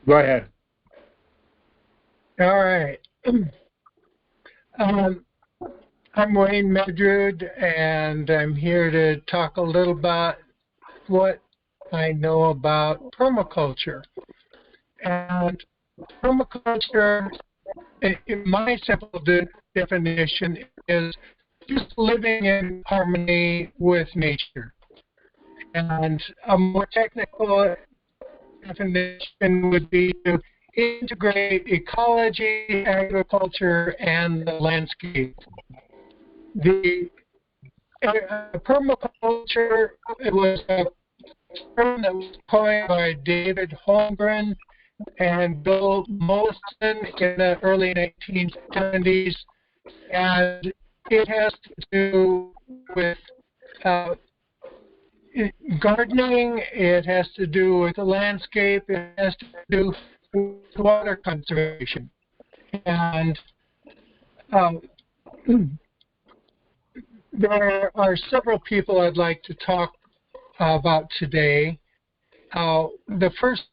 Go ahead. All right. Um, I'm Wayne Medrud, and I'm here to talk a little about what I know about permaculture. And permaculture, in my simple definition, is just living in harmony with nature. And a more technical definition would be to integrate ecology, agriculture, and the landscape. The permaculture, it was a term that was coined by David Holmgren and Bill Mollison in the early 1970s, and it has to do with uh, gardening, it has to do with the landscape, it has to do with water conservation. And um, there are several people I'd like to talk about today. The first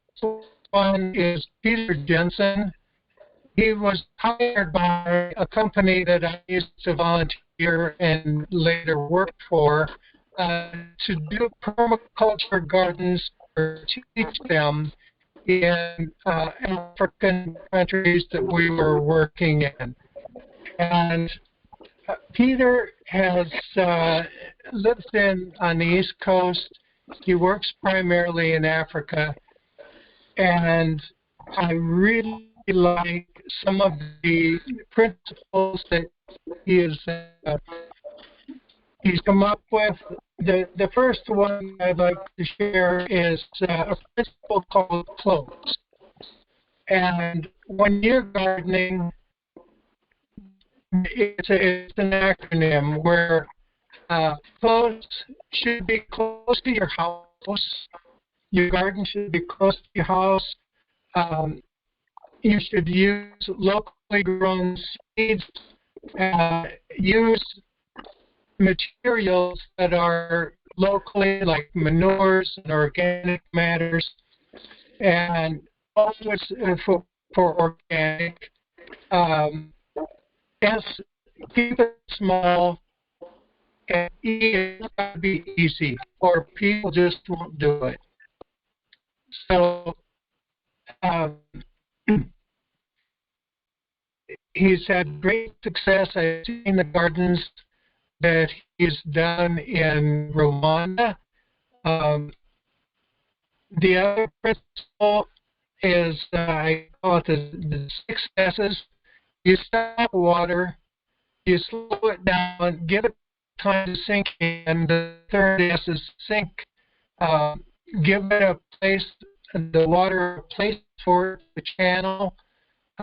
one is Peter Jensen. He was hired by a company that I used to volunteer and later work for to do permaculture gardens or teach them in African countries that we were working in. And Peter has lives on the East Coast. He works primarily in Africa, and I really like some of the principles that he's come up with. The first one I'd like to share is a principle called close. And when you're gardening, it's an acronym where close should be close to your house. Your garden should be close to your house. You should use locally grown seeds. Use materials that are locally, like manures and organic matters, and always for organic. Keep it small, and it's got to be easy, or people just won't do it. So he's had great success. I've seen the gardens that he's done in Rwanda. The other principle is I call it the 6 S's. You stop water, you slow it down, give it time to sink in. The third S is sink. Give it a place, the water a place for the channel,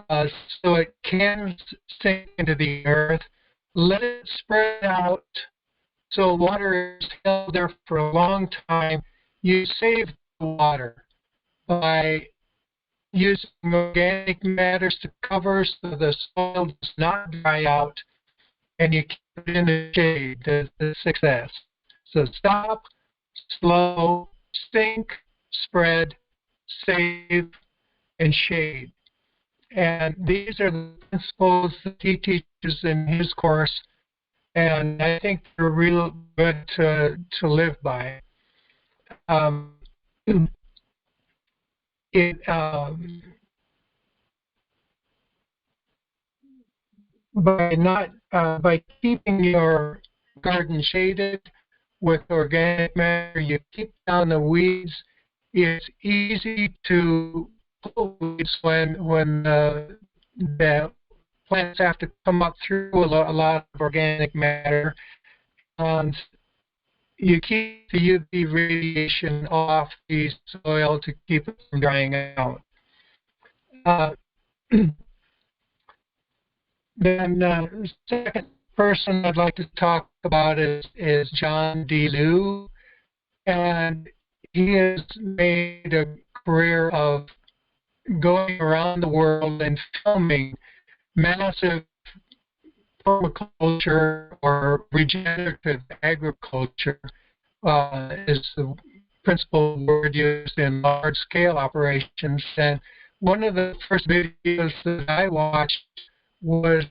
so it can sink into the earth. Let it spread out so water is held there for a long time. You save the water by using organic matters to cover so the soil does not dry out, and you keep it in the shade, the 6 S. So stop, slow, sink, spread, save, and shade. And these are the principles that he teaches in his course, and I think they're real good to live by. By keeping your garden shaded with organic matter, you keep down the weeds. It's easy to pull weeds when the plants have to come up through a lot of organic matter, and you keep the UV radiation off the soil to keep it from drying out. Then the second person I'd like to talk about is John D. Liu, and he has made a career of going around the world and filming massive permaculture or regenerative agriculture is principal word used in large-scale operations. And one of the first videos that I watched was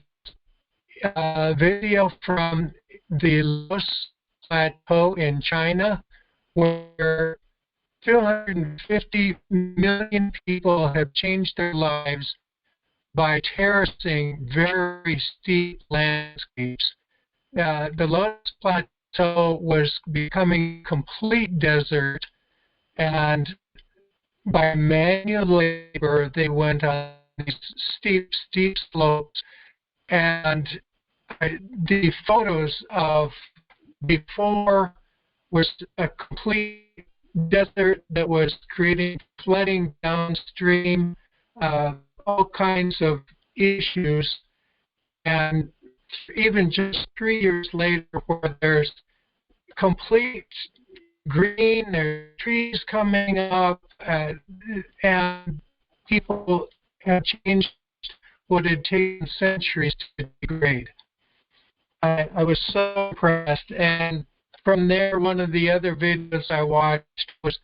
a video from the Laos Plateau in China, where 250 million people have changed their lives by terracing very steep landscapes. The Laos Plateau was becoming a complete desert, and by manual labor, they went on these steep slopes. And the photos of before was a complete desert that was creating flooding downstream, all kinds of issues. And even just 3 years later, where there's complete green, there's trees coming up, and people have changed what had taken centuries to degrade. I was so impressed. And from there, one of the other videos I watched was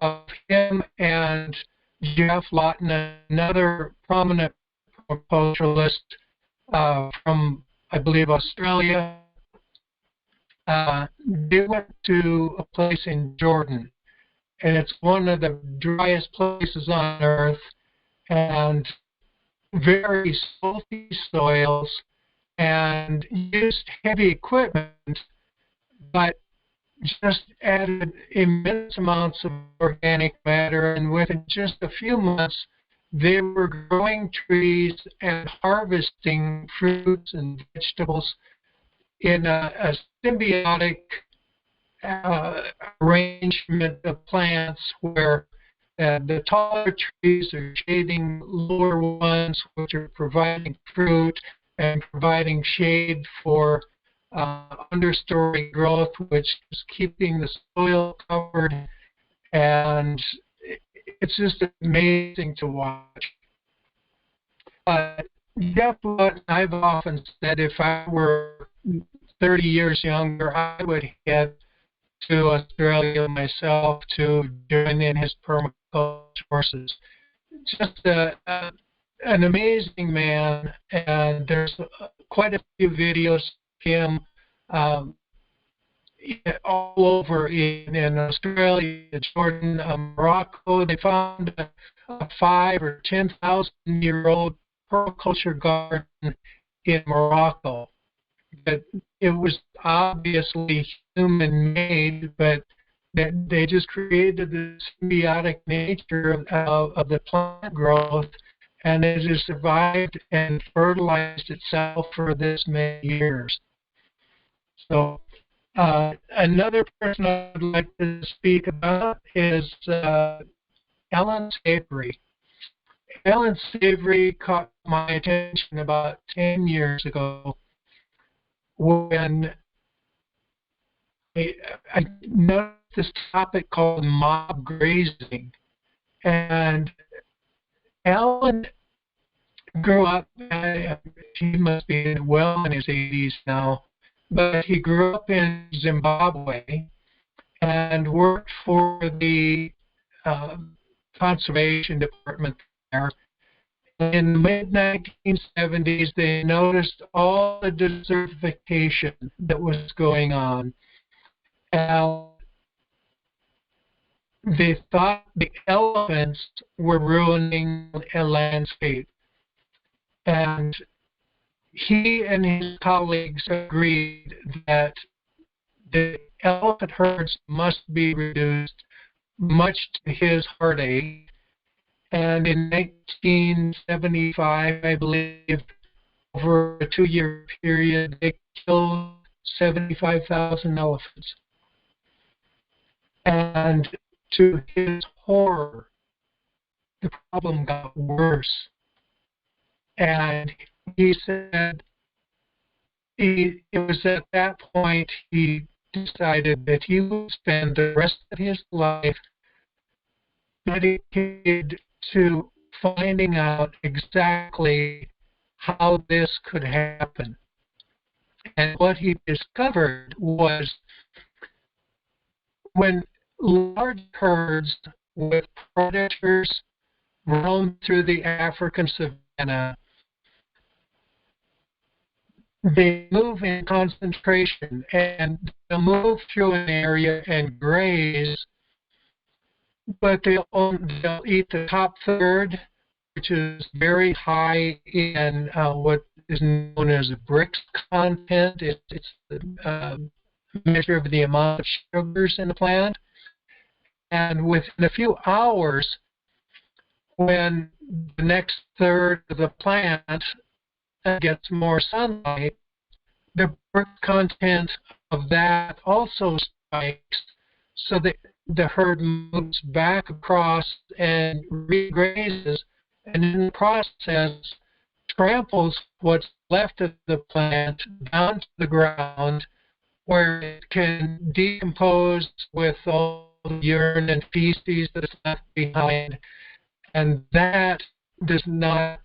of him and Jeff Lawton, another prominent permaculturalist from, I believe, Australia. They went to a place in Jordan, and it's one of the driest places on earth, and very salty soils, and used heavy equipment, but just added immense amounts of organic matter, and within just a few months, they were growing trees and harvesting fruits and vegetables in a symbiotic arrangement of plants where the taller trees are shading lower ones, which are providing fruit and providing shade for understory growth, which is keeping the soil covered. And it's just amazing to watch. Jeff, I've often said if I were 30 years younger, I would head to Australia myself to join in his permaculture courses. Just an amazing man, and there's quite a few videos of him all over in Australia, Jordan, Morocco. They found a 5,000 or 10,000-year-old permaculture garden in Morocco. But it was obviously human-made, but that they just created the symbiotic nature of the plant growth, and it has survived and fertilized itself for this many years. So another person I'd like to speak about is Ellen Savory. Ellen Savory caught my attention about 10 years ago when I noticed this topic called mob grazing. And Alan grew up, he must be well in his 80s now, but he grew up in Zimbabwe and worked for the conservation department there. In the mid-1970s, they noticed all the desertification that was going on. And they thought the elephants were ruining a landscape. And he and his colleagues agreed that the elephant herds must be reduced, much to his heartache. And in 1975, I believe, over a 2-year period, they killed 75,000 elephants. And to his horror, the problem got worse. And he said it was at that point he decided that he would spend the rest of his life dedicated to finding out exactly how this could happen. And what he discovered was when large herds with predators roam through the African savanna. They move in concentration, and they'll move through an area and graze, but they'll eat the top third, which is very high in what is known as Brix content. It's the measure of the amount of sugars in the plant. And within a few hours, when the next third of the plant gets more sunlight, the Brix content of that also spikes, so that the herd moves back across and regrazes, and in the process tramples what's left of the plant down to the ground, where it can decompose with all the urine and feces that's left behind, and that does not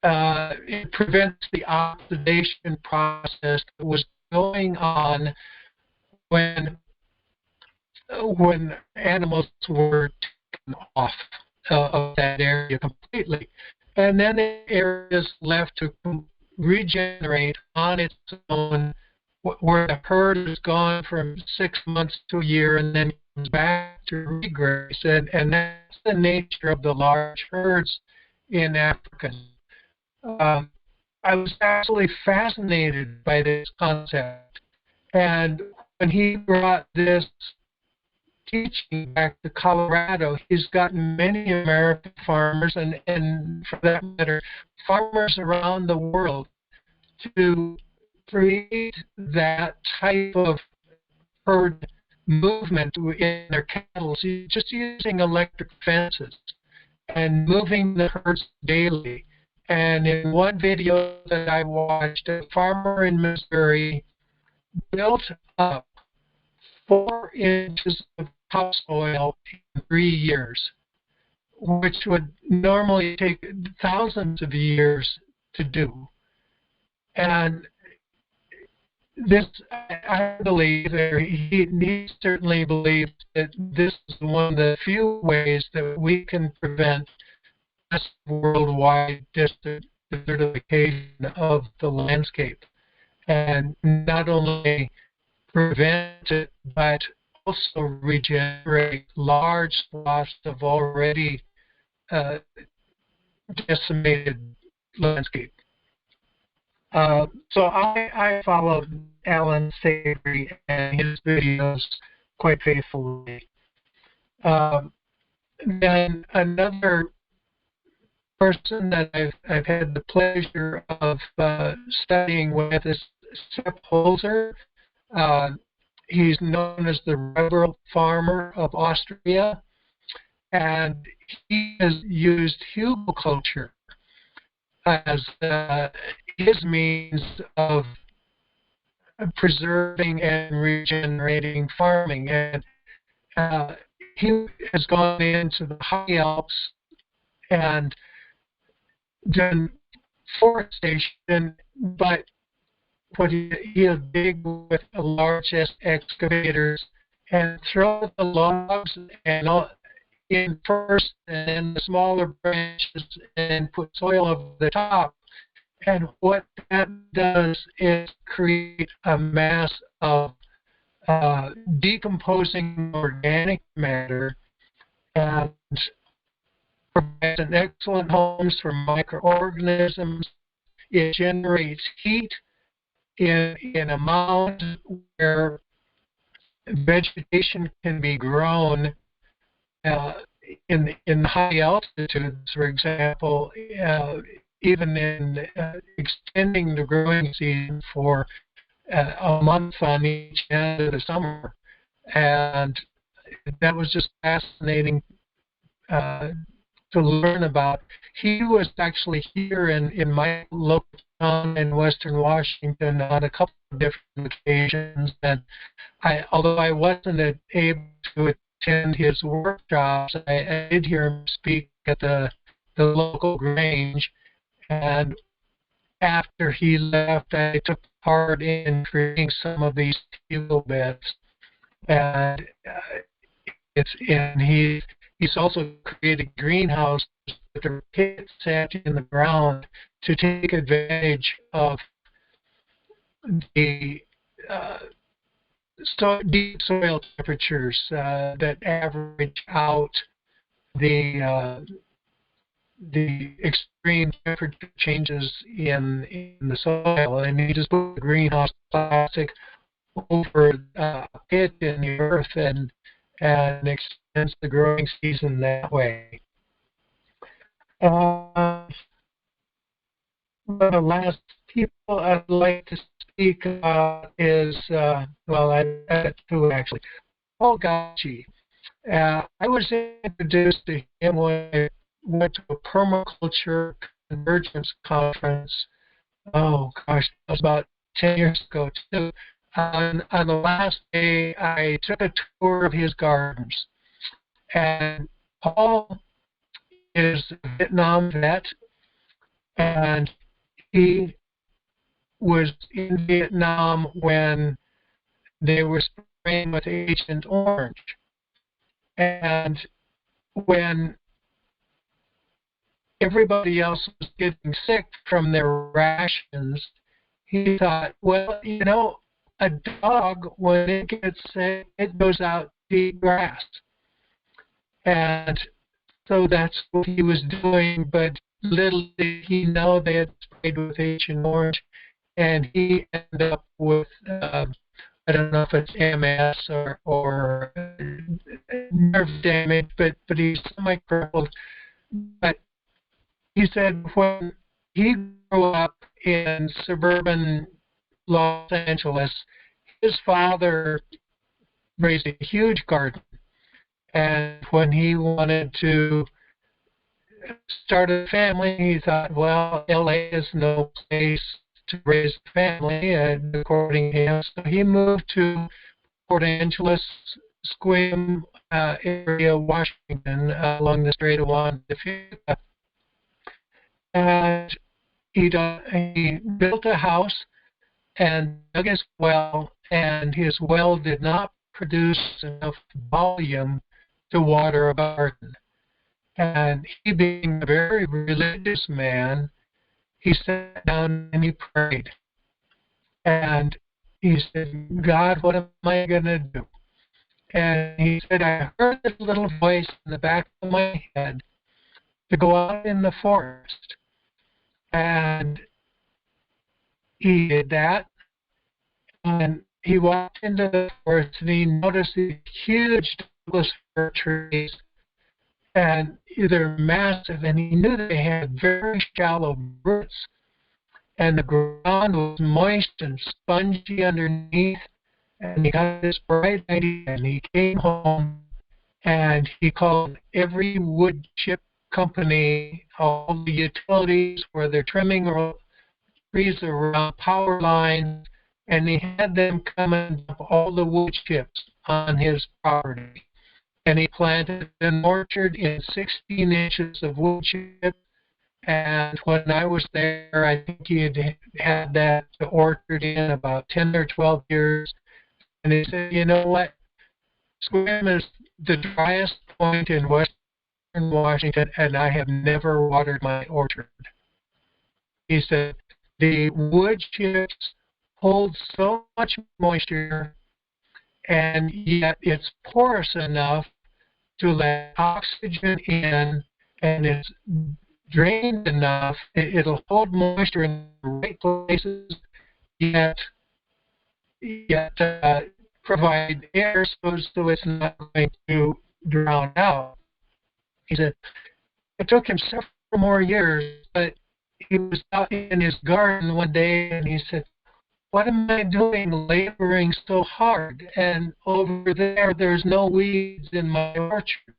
it prevents the oxidation process that was going on when animals were taken off of that area completely. And then the area is left to regenerate on its own, where the herd is gone from 6 months to a year and then comes back to regraze. And that's the nature of the large herds in Africa. I was absolutely fascinated by this concept. And when he brought this teaching back to Colorado, he's gotten many American farmers, and for that matter, farmers around the world, to create that type of herd movement in their cattle, just using electric fences and moving the herds daily. And in one video that I watched, a farmer in Missouri built up 4 inches of topsoil in 3 years, which would normally take thousands of years to do. And this, I believe, or he certainly believes, that this is one of the few ways that we can prevent this worldwide desertification of the landscape, and not only prevent it, but also regenerate large swaths of already decimated landscape. So I followed Alan Savory and his videos quite faithfully. Then another person that I've had the pleasure of studying with is Sepp Holzer. He's known as the rebel farmer of Austria, and he has used hugelkultur as his means of preserving and regenerating farming. And he has gone into the high Alps and done forestation, but what he'll dig with large excavators and throw the logs and all in first, and then the smaller branches, and put soil over the top. And what that does is create a mass of decomposing organic matter, and provides an excellent homes for microorganisms. It generates heat in amount where vegetation can be grown in high altitudes, for example, even in extending the growing season for a month on each end of the summer. And that was just fascinating to learn about. He was actually here in my local town in Western Washington on a couple of different occasions, and although I wasn't able to attend his workshops, I did hear him speak at the local Grange, and after he left, I took part in creating some of these table beds. And and he's also created greenhouses that are pit set in the ground to take advantage of the deep soil temperatures that average out the the extreme temperature changes in the soil, and he just put the greenhouse plastic over a pit in the earth and extends the growing season that way. One of the last people I'd like to speak about is, well, I had two actually. Paul Gacci. I was introduced to him when I went to a permaculture convergence conference. Oh gosh, that was about 10 years ago too. On the last day, I took a tour of his gardens, and Paul is a Vietnam vet, and he was in Vietnam when they were spraying with Agent Orange. And when everybody else was getting sick from their rations, he thought, well, you know, a dog, when it gets sick, it goes out to eat grass. And so that's what he was doing, but little did he know they had sprayed with Agent Orange, and he ended up with, I don't know if it's MS or nerve damage, but he's semi-crippled. But he said when he grew up in suburban Los Angeles, his father raised a huge garden. And when he wanted to start a family, he thought, well, LA is no place to raise a family, according to him. So he moved to Port Angeles, Sequim area, Washington, along the Strait of Juan de Fuca. And he built a house and dug his well, and his well did not produce enough volume to water a garden. And he, being a very religious man, he sat down and he prayed. And he said, God, what am I going to do? And he said, I heard this little voice in the back of my head to go out in the forest. And he did that. And he walked into the forest and he noticed these huge Douglas fir trees. And they're massive, and he knew they had very shallow roots. And the ground was moist and spongy underneath. And he got this bright idea, and he came home and he called every wood chip company, all the utilities where they're trimming trees around power lines, and he had them come and dump all the wood chips on his property. And he planted an orchard in 16 inches of wood chip. And when I was there, I think he had that orchard in about 10 or 12 years. And he said, you know what? Sequim is the driest point in western Washington, and I have never watered my orchard. He said, the wood chips hold so much moisture, and yet it's porous enough to let oxygen in, and it's drained enough, it'll hold moisture in the right places, yet provide air so it's not going to drown out. He said it took him several more years, but he was out in his garden one day and he said, what am I doing laboring so hard? And over there's no weeds in my orchard.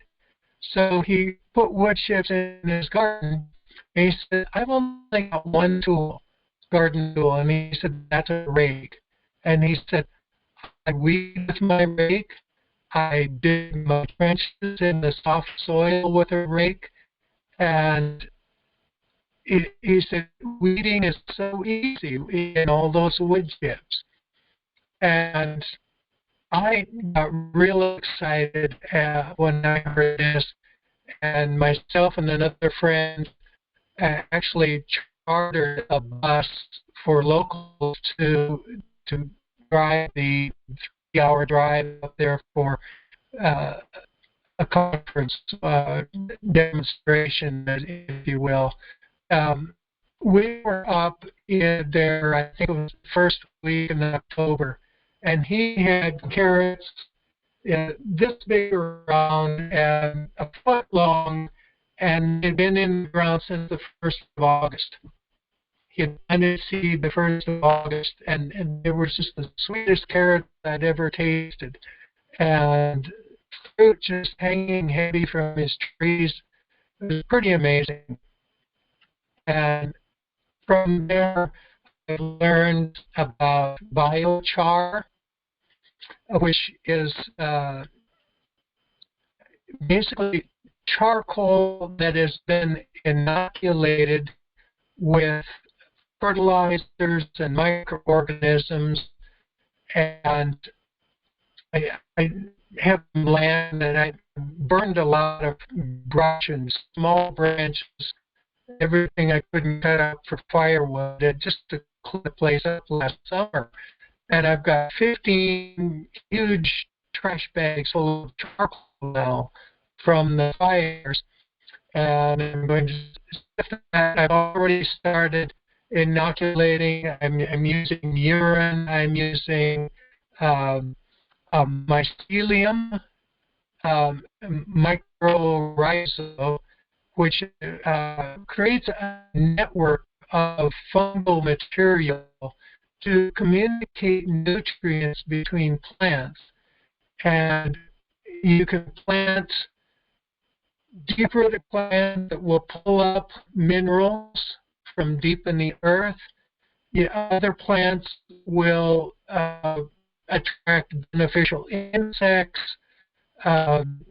So he put wood chips in his garden, and he said, I've only got one tool, garden tool, and he said, that's a rake. And he said, I weed with my rake, I dig my trenches in the soft soil with a rake, and he said, weeding is so easy in all those wood chips. And I got real excited when I heard this, and myself and another friend actually chartered a bus for locals to drive the 3-hour drive up there for uh, a conference demonstration, if you will. Um, we were up in there, I think it was the first week in October, and he had carrots this big around and a foot long, and they'd been in the ground since the 1st of August. He had planted seed the 1st of August, and they were just the sweetest carrots I'd ever tasted. And fruit just hanging heavy from his trees. It was pretty amazing. And from there, I learned about biochar, which is basically charcoal that has been inoculated with fertilizers and microorganisms. And I have land that I burned a lot of brush and small branches, everything I couldn't cut up for firewood, just to clean the place up last summer. And I've got 15 huge trash bags full of charcoal now from the fires, and I'm going to sift that. I've already started inoculating. I'm using urine. I'm using mycelium, mycorrhizal, which creates a network of fungal material to communicate nutrients between plants. And you can plant deep-rooted plants that will pull up minerals from deep in the earth. Other plants will attract beneficial insects, and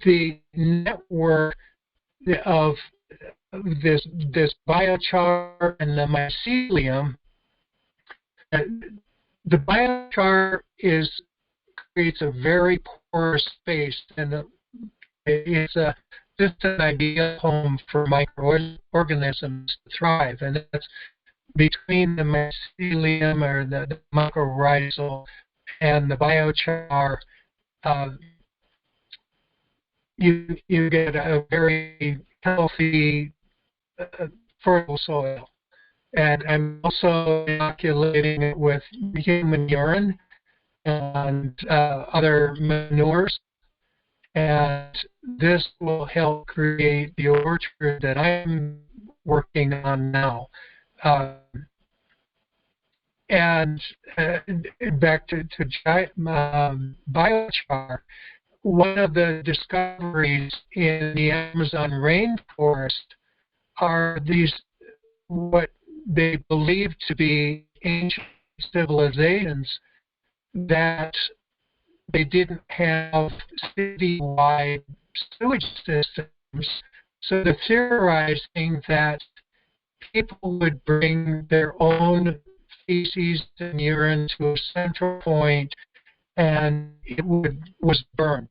the network of this biochar and the mycelium. The biochar creates a very porous space, and it's just an ideal home for microorganisms to thrive, and that's between the mycelium or the mycorrhizal and the biochar. You get a very healthy, fertile soil. And I'm also inoculating it with human urine and other manures. And this will help create the orchard that I'm working on now. And back to biochar, one of the discoveries in the Amazon rainforest are these, what they believe to be ancient civilizations, that they didn't have citywide sewage systems. So they're theorizing that people would bring their own feces and urine to a central point, and it was burned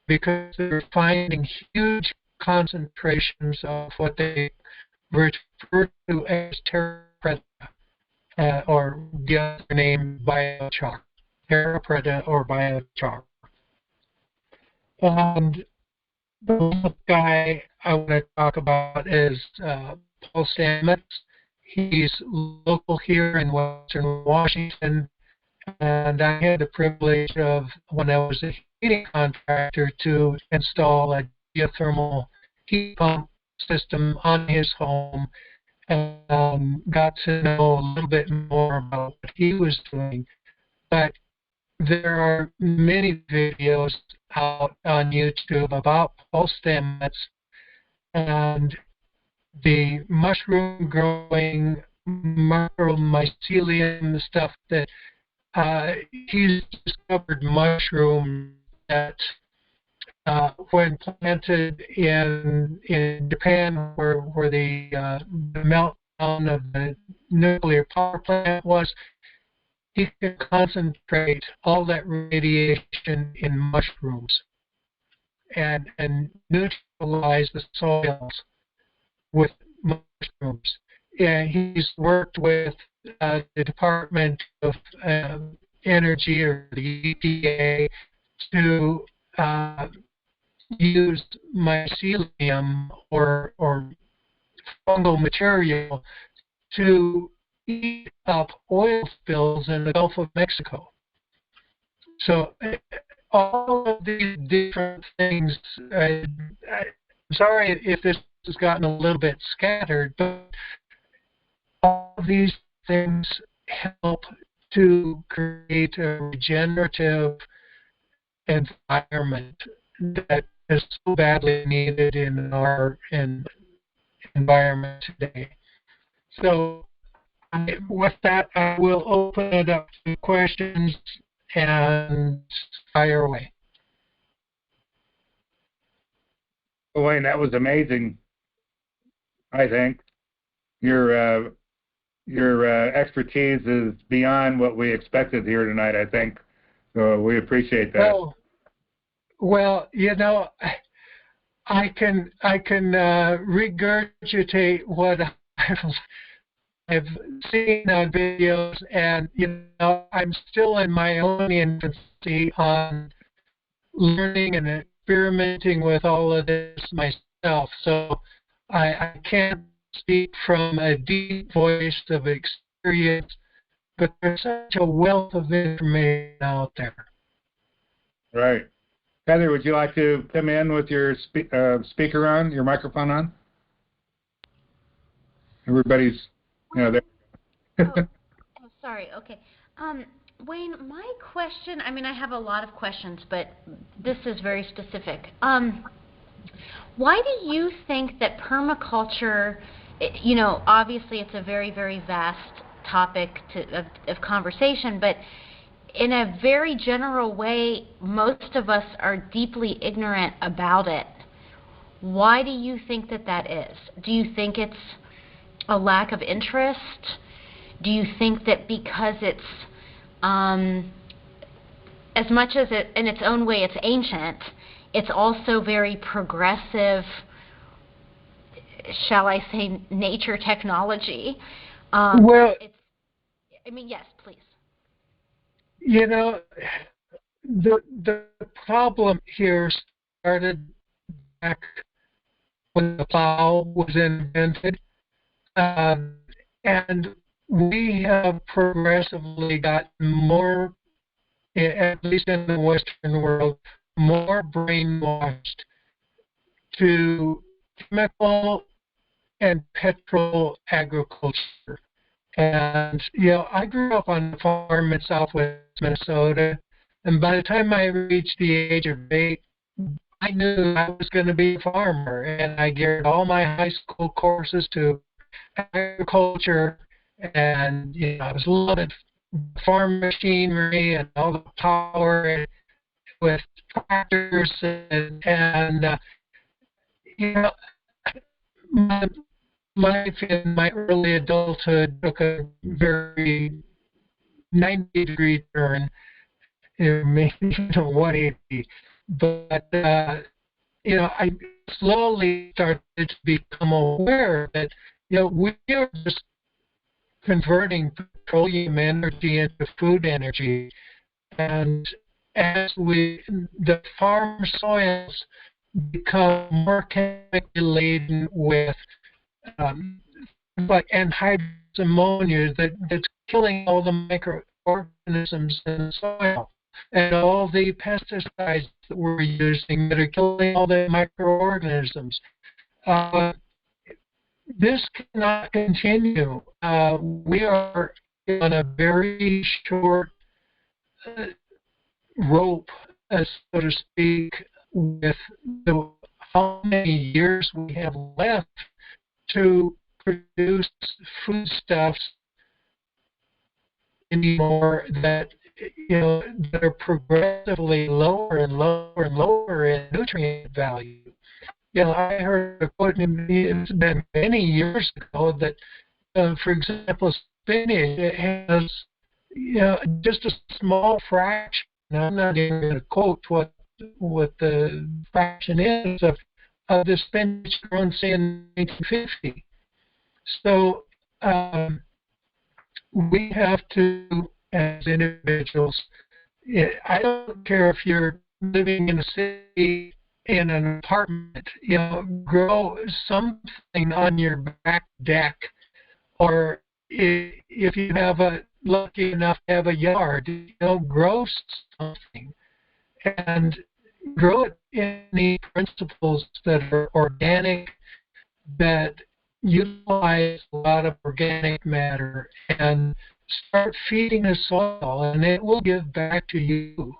because they're finding huge concentrations of what they refer to as terra preta, or the other name biochar, terra preta or biochar. And the last guy I want to talk about is Paul Stamets. He's local here in Western Washington, and I had the privilege of, when I was a heating contractor, to install a geothermal heat pump system on his home, and got to know a little bit more about what he was doing. But there are many videos out on YouTube about Paul Stamets and the mushroom growing micromycelium stuff that he's discovered mushrooms that when planted in Japan, where the meltdown of the nuclear power plant was, he can concentrate all that radiation in mushrooms and neutralize the soils with mushrooms. And he's worked with the Department of Energy or the EPA to use mycelium or fungal material to eat up oil spills in the Gulf of Mexico. So all of these different things, I'm sorry if this has gotten a little bit scattered, but all of these things help to create a regenerative environment that is so badly needed in our environment today. So with that, I will open it up to questions and fire away. Wayne, that was amazing. I think your expertise is beyond what we expected here tonight. I think so. We appreciate that. Oh, well, you know, I can regurgitate what I've seen on videos, and you know, I'm still in my own infancy on learning and experimenting with all of this myself. So I can't speak from a deep voice of experience, but there's such a wealth of information out there. Right. Heather, would you like to come in with your speaker on, your microphone on? Everybody's, there. Oh, sorry. Okay. Wayne, my question, I mean, I have a lot of questions, but this is very specific. Why do you think that permaculture, you know, obviously it's a very, very vast topic of conversation, but in a very general way, most of us are deeply ignorant about it. Why do you think that is? Do you think it's a lack of interest? Do you think that because it's, as much as it, in its own way, it's ancient, it's also very progressive, shall I say, nature technology? Well, I mean, yes, please. You know, the problem here started back when the plow was invented, and we have progressively gotten more, at least in the Western world, more brainwashed to chemical and petrol agriculture. And, you know, I grew up on a farm in southwest Minnesota, and by the time I reached the age of 8, I knew I was going to be a farmer, and I geared all my high school courses to agriculture, and, you know, I was loving farm machinery and all the power with tractors, and you know, my life in my early adulthood took a very 90-degree turn, maybe even 180. But you know, I slowly started to become aware that, you know, we are just converting petroleum energy into food energy, and as the farm soils become more chemically laden with like anhydrous ammonia that's killing all the microorganisms in the soil, and all the pesticides that we're using that are killing all the microorganisms. This cannot continue. We are on a very short rope, so to speak, with how many years we have left to produce foodstuffs anymore that, you know, that are progressively lower and lower and lower in nutrient value. You know, I heard a quote, it's been many years ago, that, for example, spinach, it has, just a small fraction. Now, I'm not even going to quote what the fraction is of the spinach grown, say, in 1950. So we have to, as individuals, I don't care if you're living in a city in an apartment, grow something on your back deck, or if you have lucky enough to have a yard, grow something and grow it in the principles that are organic, that utilize a lot of organic matter, and start feeding the soil, and it will give back to you.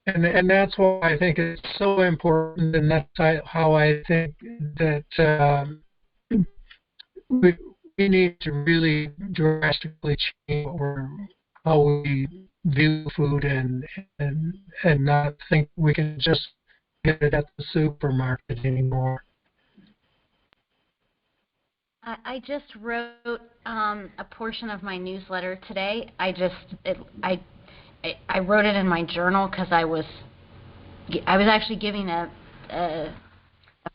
And that's why I think it's so important, and that's how I think that we need to really drastically change how we view food, and not think we can just get it at the supermarket anymore. I just wrote a portion of my newsletter today. I wrote it in my journal because I was actually giving a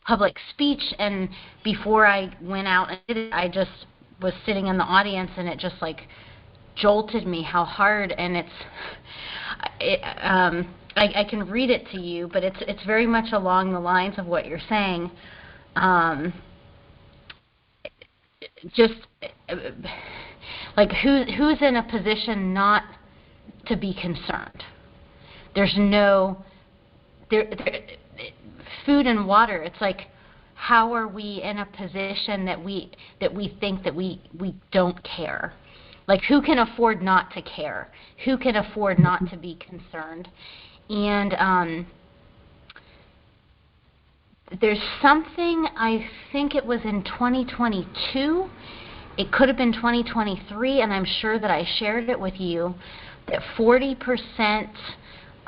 public speech, and before I went out and did it, I just was sitting in the audience, and it just like jolted me how hard. And I can read it to you, but it's very much along the lines of what you're saying. Just like who's in a position not to be concerned? There's no food and water. It's like, how are we in a position that we think that we don't care? Like, who can afford not to care? Who can afford not to be concerned? And there's something, I think it was in 2022, it could have been 2023, and I'm sure that I shared it with you, that 40%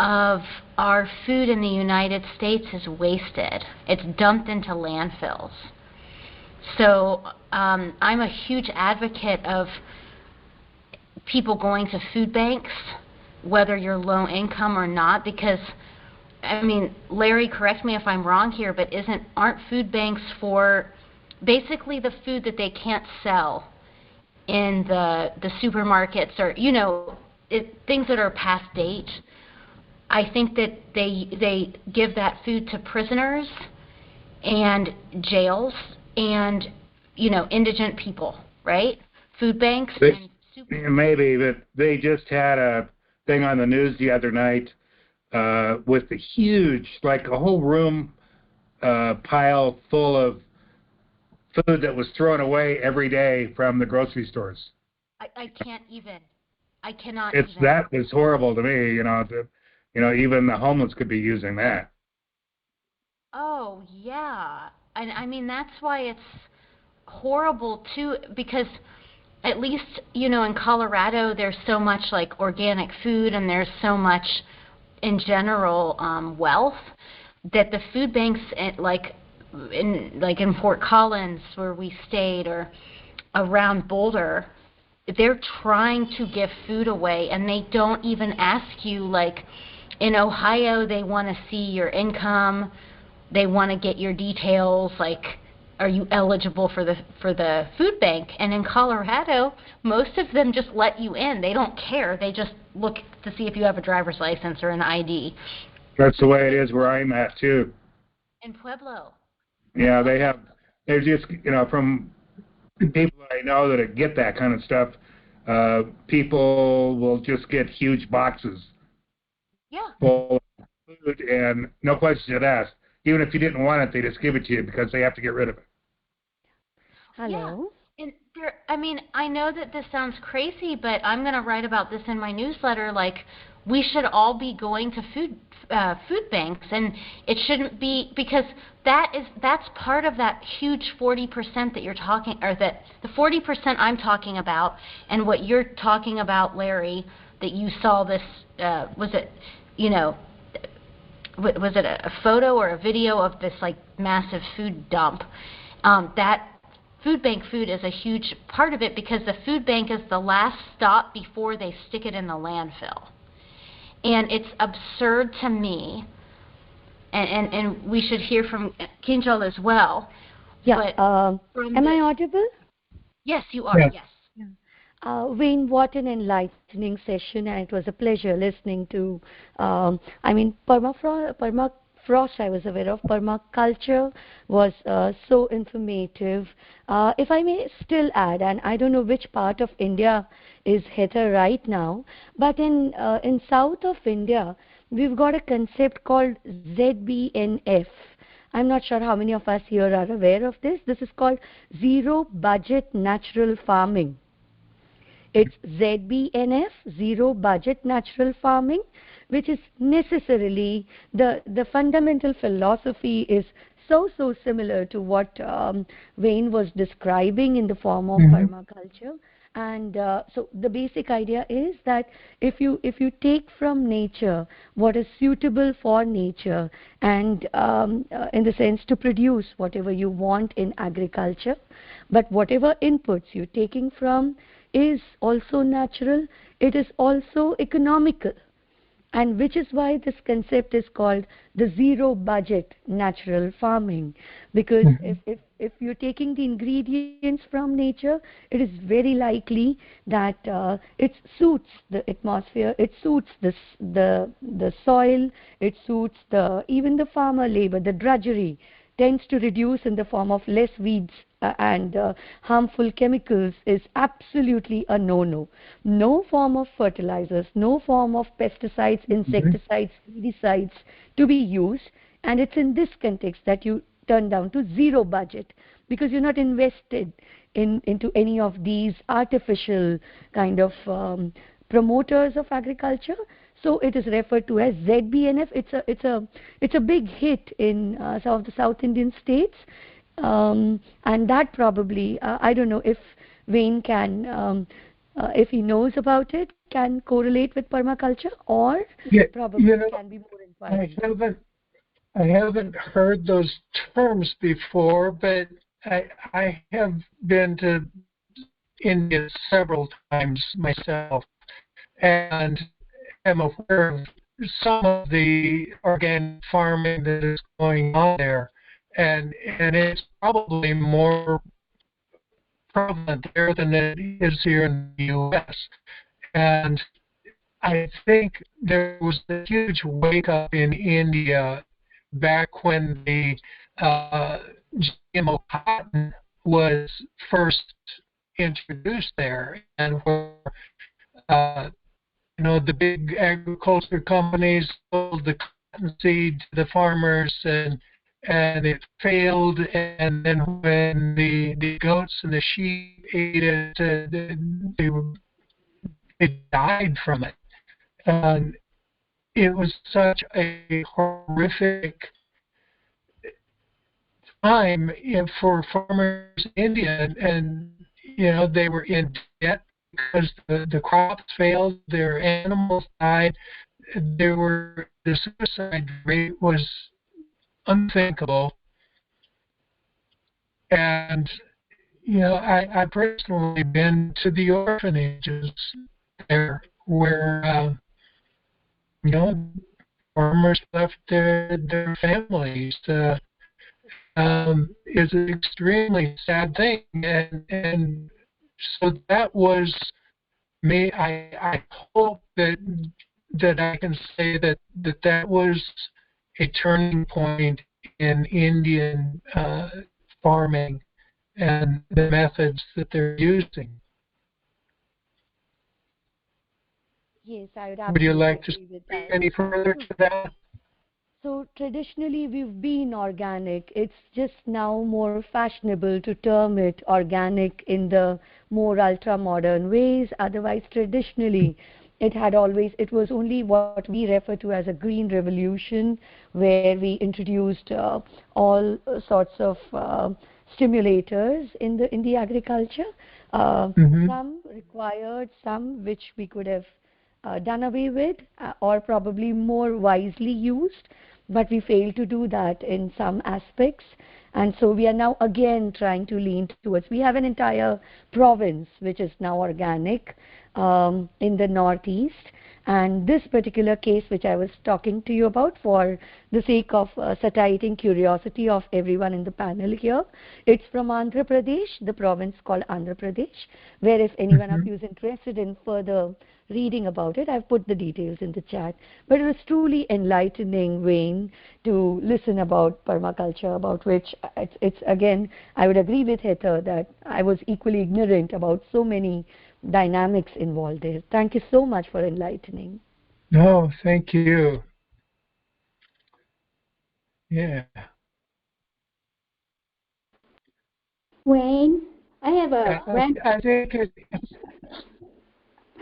of our food in the United States is wasted. It's dumped into landfills. So I'm a huge advocate of people going to food banks, whether you're low income or not, because I mean, Larry, correct me if I'm wrong here, but aren't food banks for basically the food that they can't sell in the supermarkets, or things that are past date? I think that they give that food to prisoners and jails and indigent people, right? Food banks maybe, but they just had a thing on the news the other night with a huge, like a whole room pile full of food that was thrown away every day from the grocery stores. I cannot. That is horrible to me. Even the homeless could be using that. Oh yeah, and I mean that's why it's horrible too, because at least in Colorado there's so much like organic food, and there's so much in general wealth, that the food banks like in Fort Collins where we stayed, or around Boulder, they're trying to give food away, and they don't even ask you. Like in Ohio, they want to see your income, they want to get your details, like, are you eligible for the food bank? And in Colorado, most of them just let you in. They don't care. They just look to see if you have a driver's license or an ID. That's the way it is where I'm at too. In Pueblo. Yeah, they're just, from people I know that get that kind of stuff, people will just get huge boxes full of food, and no questions asked. Even if you didn't want it, they just give it to you because they have to get rid of it. Hello? Yeah. And I know that this sounds crazy, but I'm going to write about this in my newsletter. Like, we should all be going to food banks, and it shouldn't be, because that's part of that huge 40% that you're talking, or that the 40% I'm talking about, and what you're talking about, Larry, that you saw this, was it a photo or a video of this like massive food dump? That food bank food is a huge part of it because the food bank is the last stop before they stick it in the landfill. And it's absurd to me, and we should hear from Kinjal as well. Yeah. Am I audible? Yes, you are. Yes. Wayne, what an enlightening session, and it was a pleasure listening to. Permafrost, I was aware of. Permaculture was so informative. If I may still add, and I don't know which part of India is Heather right now, but in south of India, we've got a concept called ZBNF. I'm not sure how many of us here are aware of this. This is called Zero Budget Natural Farming. It's ZBNF, Zero Budget Natural Farming, which is necessarily the fundamental philosophy is so similar to what Wayne was describing in the form of permaculture. And so the basic idea is that if you take from nature what is suitable for nature, and in the sense to produce whatever you want in agriculture, but whatever inputs you're taking from is also natural, it is also economical. And which is why this concept is called the zero budget natural farming, because if you're taking the ingredients from nature, it is very likely that it suits the atmosphere, it suits the soil, it suits even the farmer labor, the drudgery tends to reduce in the form of less weeds and harmful chemicals is absolutely a no-no. No form of fertilizers, no form of pesticides, insecticides, fungicides to be used. And it's in this context that you turn down to zero budget, because you're not invested into any of these artificial kind of promoters of agriculture. So it is referred to as ZBNF. It's a big hit in some of the South Indian states, and that probably I don't know if Wayne can, if he knows about it, can correlate with permaculture, or probably can be more inquiring. I haven't heard those terms before, but I have been to India several times myself, and am aware of some of the organic farming that is going on there, and it's probably more prevalent there than it is here in the U.S. And I think there was a huge wake up in India back when the GMO cotton was first introduced there, and where the big agriculture companies sold the cotton seed to the farmers, and it failed. And then when the goats and the sheep ate it, they died from it. And it was such a horrific time for farmers in India, and they were in debt because the crops failed, their animals died. The suicide rate was unthinkable. And I personally been to the orphanages there where farmers left their families. Is an extremely sad thing, and so that was me. I hope that I can say that was a turning point in Indian farming and the methods that they're using. Yes, I would Would you absolutely like to agree with speak that. any further to that? So traditionally we've been organic. It's just now more fashionable to term it organic in the more ultra-modern ways. Otherwise, traditionally, it was only what we refer to as a green revolution, where we introduced all sorts of stimulators in the agriculture. Some required, some which we could have done away with, or probably more wisely used, but we fail to do that in some aspects. And so we are now again trying to lean towards, we have an entire province which is now organic in the Northeast. And this particular case, which I was talking to you about for the sake of satiating curiosity of everyone in the panel here, it's from Andhra Pradesh, the province called Andhra Pradesh, where if anyone of you is interested in further reading about it, I've put the details in the chat. But it was truly enlightening, Wayne, to listen about permaculture, about which it's again, I would agree with Heather that I was equally ignorant about so many dynamics involved there. Thank you so much for enlightening. No, thank you. Yeah. Wayne, I have a I think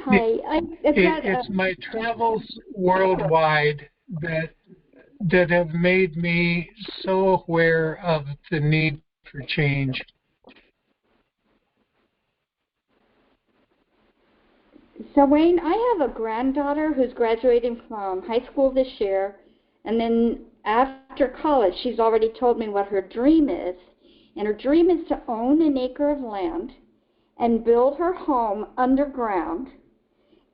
Hi, I've got it's my travels worldwide that have made me so aware of the need for change. So Wayne, I have a granddaughter who's graduating from high school this year, and then after college, she's already told me what her dream is, and her dream is to own an acre of land and build her home underground.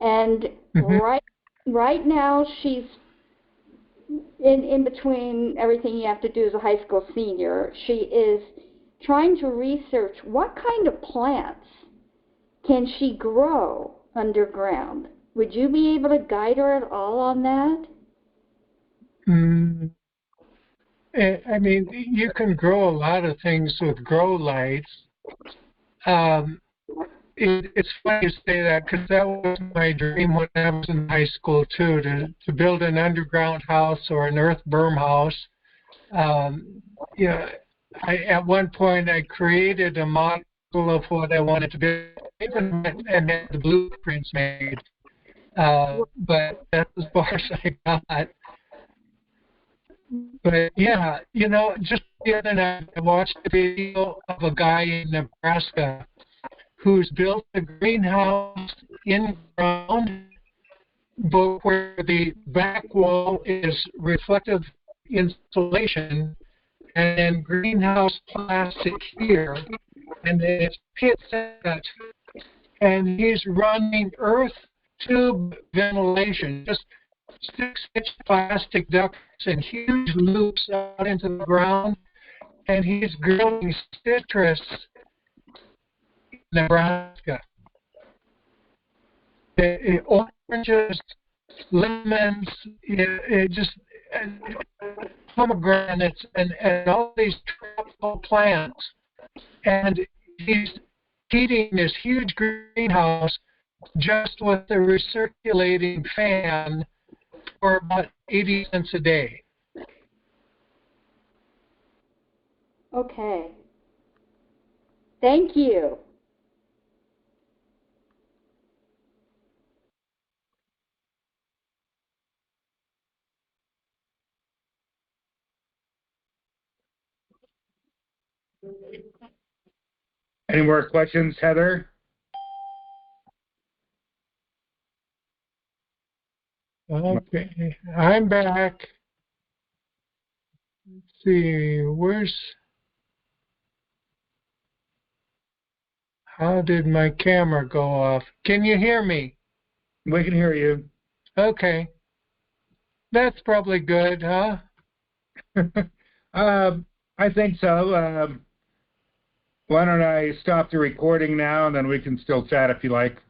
And right now, she's in between everything you have to do as a high school senior. She is trying to research what kind of plants can she grow underground. Would you be able to guide her at all on that? I mean, you can grow a lot of things with grow lights. It's funny you say that because that was my dream when I was in high school too, to build an underground house or an earth berm house. At one point I created a model of what I wanted to build, even and had the blueprints made. But that's as far as I got. But yeah, just the other night I watched a video of a guy in Nebraska who's built a greenhouse in ground, but where the back wall is reflective insulation, and then greenhouse plastic here, and then it's pit set, and he's running earth tube ventilation, just 6-inch plastic ducts and huge loops out into the ground, and he's growing citrus in Nebraska. Oranges, lemons, pomegranates, and all these tropical plants. And he's heating this huge greenhouse just with a recirculating fan for about 80 cents a day. Okay. Thank you. Any more questions, Heather? Okay, I'm back. Let's see, how did my camera go off? Can you hear me? We can hear you. Okay. That's probably good, huh? I think so. Why don't I stop the recording now, and then we can still chat if you like.